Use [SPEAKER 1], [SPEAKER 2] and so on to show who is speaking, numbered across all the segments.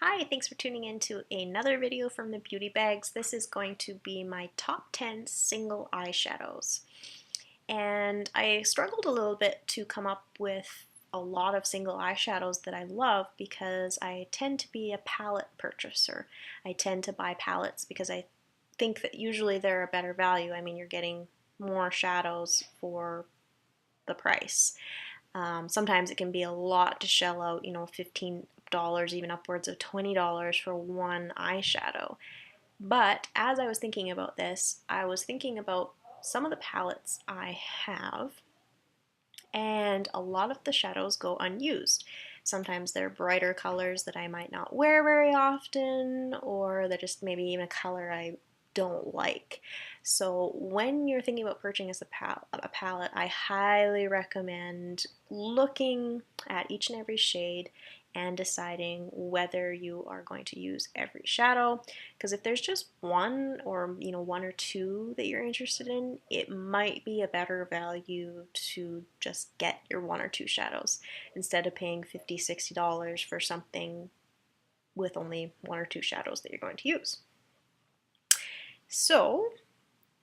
[SPEAKER 1] Hi, thanks for tuning in to another video from the Beauty Bags. This is going to be my top 10 single eyeshadows. And I struggled a little bit to come up with a lot of single eyeshadows that I love because I tend to be a palette purchaser. I tend to buy palettes because I think that usually they're a better value. I mean, you're getting more shadows for the price. Sometimes it can be a lot to shell out, $15, even upwards of $20 for one eyeshadow. But as I was thinking about this, I was thinking about some of the palettes I have, and a lot of the shadows go unused. Sometimes they're brighter colors that I might not wear very often, or they're just maybe even a color I don't like. So when you're thinking about purchasing a palette, I highly recommend looking at each and every shade and deciding whether you are going to use every shadow, because if there's just one or one or two that you're interested in, it might be a better value to just get your one or two shadows instead of paying $50-$60 for something with only one or two shadows that you're going to use. So,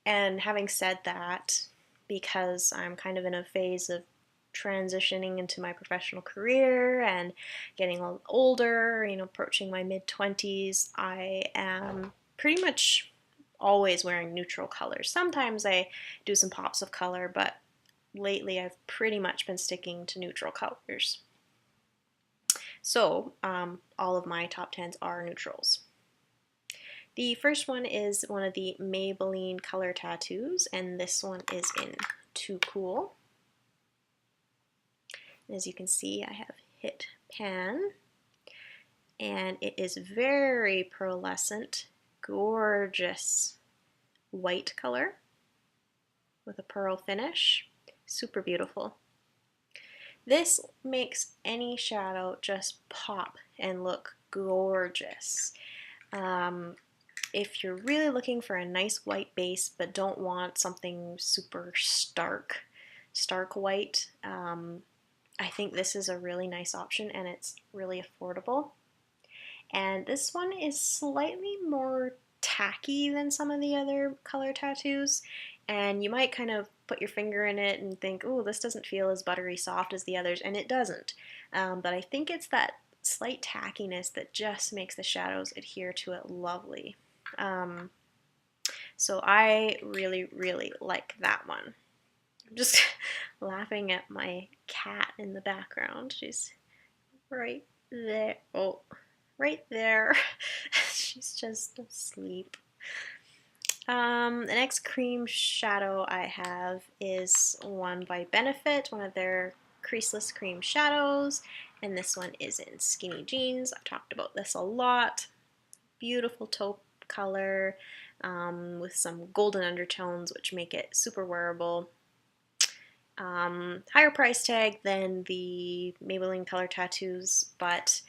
[SPEAKER 1] and having said that, because I'm kind of in a phase of transitioning into my professional career and getting a little older, approaching my mid-20s, I am pretty much always wearing neutral colors. Sometimes I do some pops of color, but lately I've pretty much been sticking to neutral colors. So all of my top 10s are neutrals. The first one is one of the Maybelline Color Tattoos, and this one is in Too Cool. As you can see, I have hit pan, and it is very pearlescent, gorgeous white color with a pearl finish. Super beautiful. This makes any shadow just pop and look gorgeous. If you're really looking for a nice white base but don't want something super stark white, I think this is a really nice option, and it's really affordable. And this one is slightly more tacky than some of the other color tattoos, and you might kind of put your finger in it and think, oh, this doesn't feel as buttery soft as the others, and it doesn't. But I think it's that slight tackiness that just makes the shadows adhere to it lovely. So I really, really like that one. I'm just laughing at my cat in the background. She's right there. Oh, right there. She's just asleep. The next cream shadow I have is one by Benefit, one of their creaseless cream shadows, and this one is in Skinny Jeans. I've talked about this a lot. Beautiful taupe color with some golden undertones, which make it super wearable. Higher price tag than the Maybelline Color Tattoos, but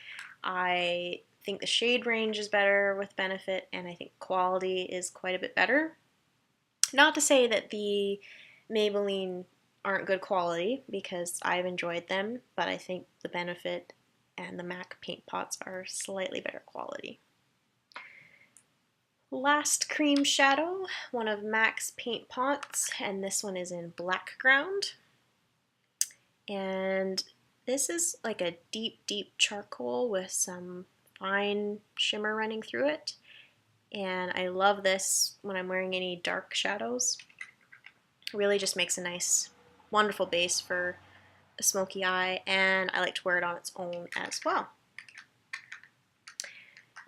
[SPEAKER 1] I think the shade range is better with Benefit, and I think quality is quite a bit better. Not to say that the Maybelline aren't good quality, because I've enjoyed them, but I think the Benefit and the MAC paint pots are slightly better quality. Last cream shadow, one of MAC's paint pots, and this one is in Black Ground. And this is like a deep, deep charcoal with some fine shimmer running through it. And I love this when I'm wearing any dark shadows. It really just makes a nice, wonderful base for a smoky eye, and I like to wear it on its own as well.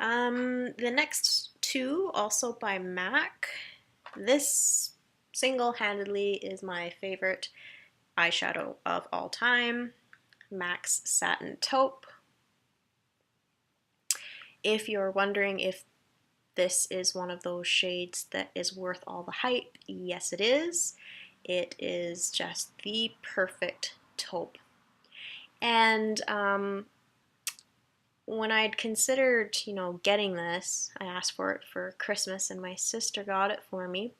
[SPEAKER 1] The next two, also by MAC. This single-handedly is my favorite eyeshadow of all time, MAC's Satin Taupe. If you're wondering if this is one of those shades that is worth all the hype, yes it is. It is just the perfect taupe. And when I'd considered, getting this, I asked for it for Christmas and my sister got it for me.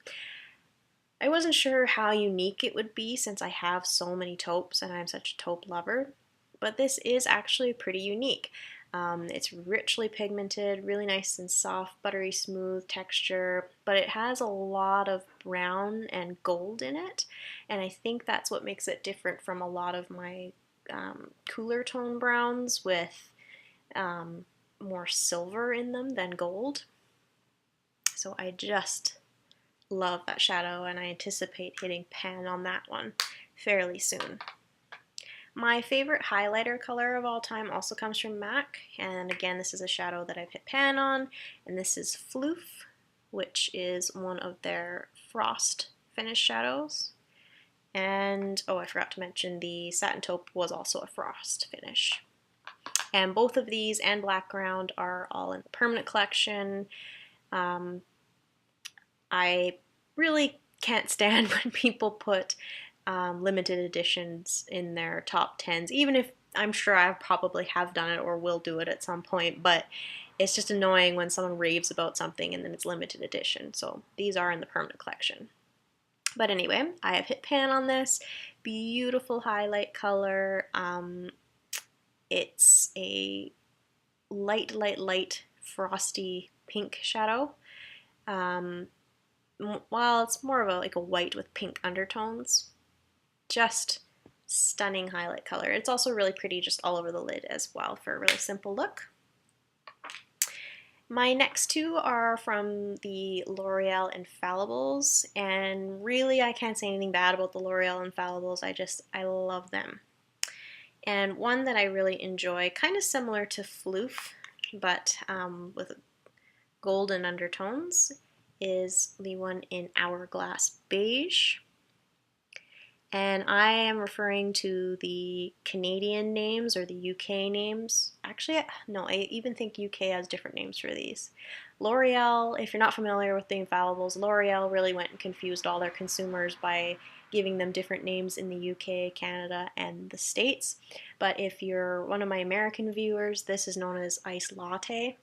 [SPEAKER 1] I wasn't sure how unique it would be since I have so many taupes and I'm such a taupe lover, but this is actually pretty unique. It's richly pigmented, really nice and soft, buttery smooth texture, but it has a lot of brown and gold in it, and I think that's what makes it different from a lot of my cooler tone browns with more silver in them than gold. So I just love that shadow, and I anticipate hitting pan on that one fairly soon. My favorite highlighter color of all time also comes from MAC, and again, this is a shadow that I've hit pan on, and this is Floof, which is one of their frost finish shadows. And, oh, I forgot to mention the Satin Taupe was also a frost finish. And both of these and Blackground are all in the permanent collection. I really can't stand when people put limited editions in their top 10s, even if I'm sure I probably have done it or will do it at some point, but it's just annoying when someone raves about something and then it's limited edition. So these are in the permanent collection. But anyway, I have hit pan on this. Beautiful highlight color. It's a light, frosty pink shadow. Well, it's more of like a white with pink undertones. Just stunning highlight color. It's also really pretty just all over the lid as well for a really simple look. My next two are from the L'Oreal Infallibles, and really I can't say anything bad about the L'Oreal Infallibles. I love them. And one that I really enjoy, kind of similar to Floof, but with golden undertones, is the one in Hourglass Beige. And I am referring to the Canadian names or the UK names. Actually, no, I even think UK has different names for these. L'Oreal, if you're not familiar with the Infallibles, L'Oreal really went and confused all their consumers by giving them different names in the UK, Canada, and the States. But if you're one of my American viewers, this is known as Ice Latte.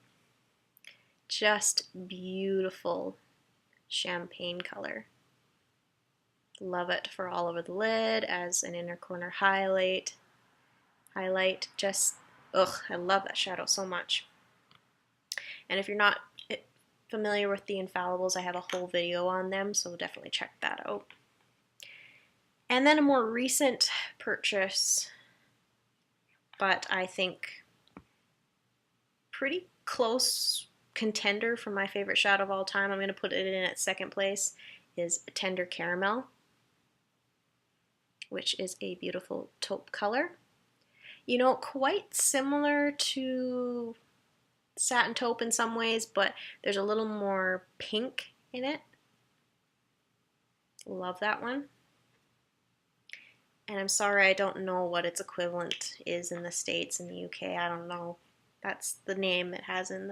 [SPEAKER 1] Just beautiful champagne color. Love it for all over the lid as an inner corner highlight. Just, ugh, I love that shadow so much. And if you're not familiar with the Infallibles, I have a whole video on them, so definitely check that out. And then a more recent purchase, but I think pretty close contender for my favorite shadow of all time. I'm going to put it in at second place, is Tender Caramel, which is a beautiful taupe color. You know, quite similar to Satin Taupe in some ways, but there's a little more pink in it. Love that one. And I'm sorry, I don't know what its equivalent is in the States and the UK. I don't know. That's the name it has in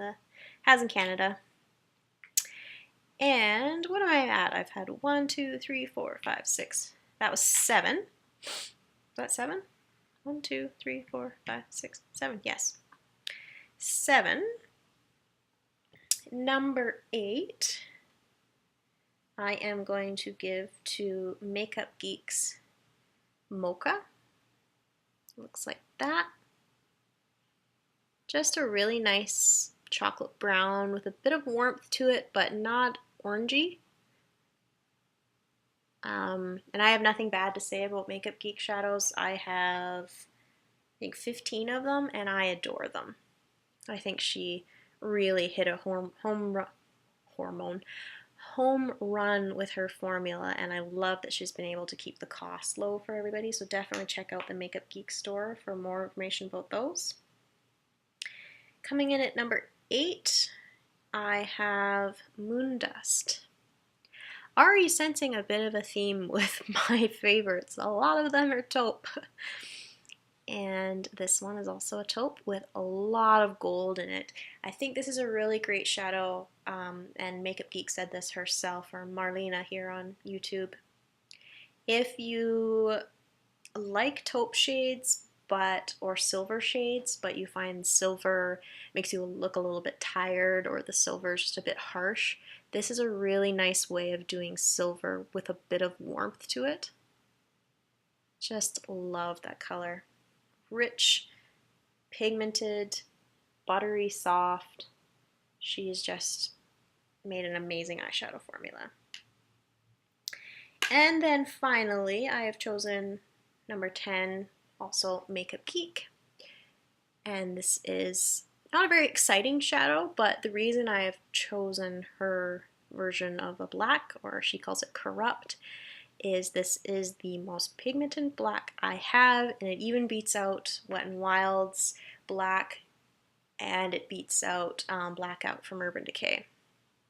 [SPEAKER 1] Canada. And what am I at? I've had 1, 2, 3, 4, 5, 6. That was 7. Is that 7? 1, 2, 3, 4, 5, 6, 7. Yes. 7. Number 8, I am going to give to Makeup Geek's Mocha. Looks like that. Just a really nice chocolate brown with a bit of warmth to it, but not orangey. And I have nothing bad to say about Makeup Geek shadows. I have, I think, 15 of them, and I adore them. I think she really hit a home run with her formula, and I love that she's been able to keep the cost low for everybody. So definitely check out the Makeup Geek store for more information about those. Coming in at number 8, I have Moondust. Already sensing a bit of a theme with my favorites. A lot of them are taupe. And this one is also a taupe with a lot of gold in it. I think this is a really great shadow, and Makeup Geek said this herself, or Marlena here on YouTube. If you like taupe shades, or silver shades, but you find silver makes you look a little bit tired, or the silver is just a bit harsh, this is a really nice way of doing silver with a bit of warmth to it. Just love that color. Rich, pigmented, buttery soft. She's just made an amazing eyeshadow formula. And then finally, I have chosen number 10, also Makeup Geek. And this is not a very exciting shadow, but the reason I have chosen her version of a black, or she calls it Corrupt, is this is the most pigmented black I have, and it even beats out Wet n Wild's black, and it beats out Blackout from Urban Decay,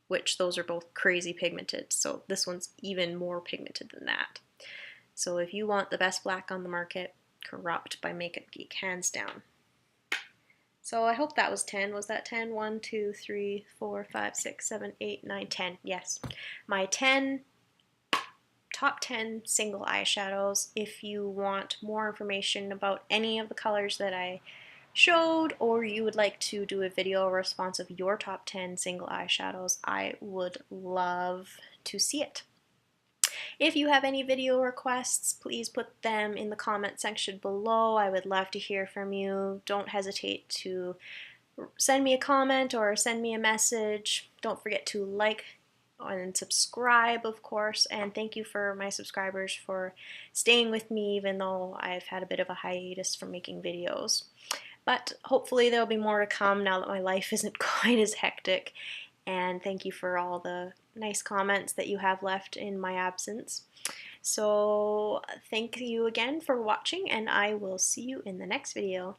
[SPEAKER 1] which those are both crazy pigmented, so this one's even more pigmented than that. So if you want the best black on the market, Corrupt by Makeup Geek, hands down. So I hope that was 10. Was that 10? 1, 2, 3, 4, 5, 6, 7, 8, 9, 10. Yes. My top 10 single eyeshadows. If you want more information about any of the colors that I showed, or you would like to do a video response of your top 10 single eyeshadows, I would love to see it. If you have any video requests, please put them in the comment section below. I would love to hear from you. Don't hesitate to send me a comment or send me a message. Don't forget to like and subscribe, of course, and thank you for my subscribers for staying with me even though I've had a bit of a hiatus from making videos. But hopefully there'll be more to come now that my life isn't quite as hectic. And thank you for all the nice comments that you have left in my absence. So thank you again for watching, and I will see you in the next video.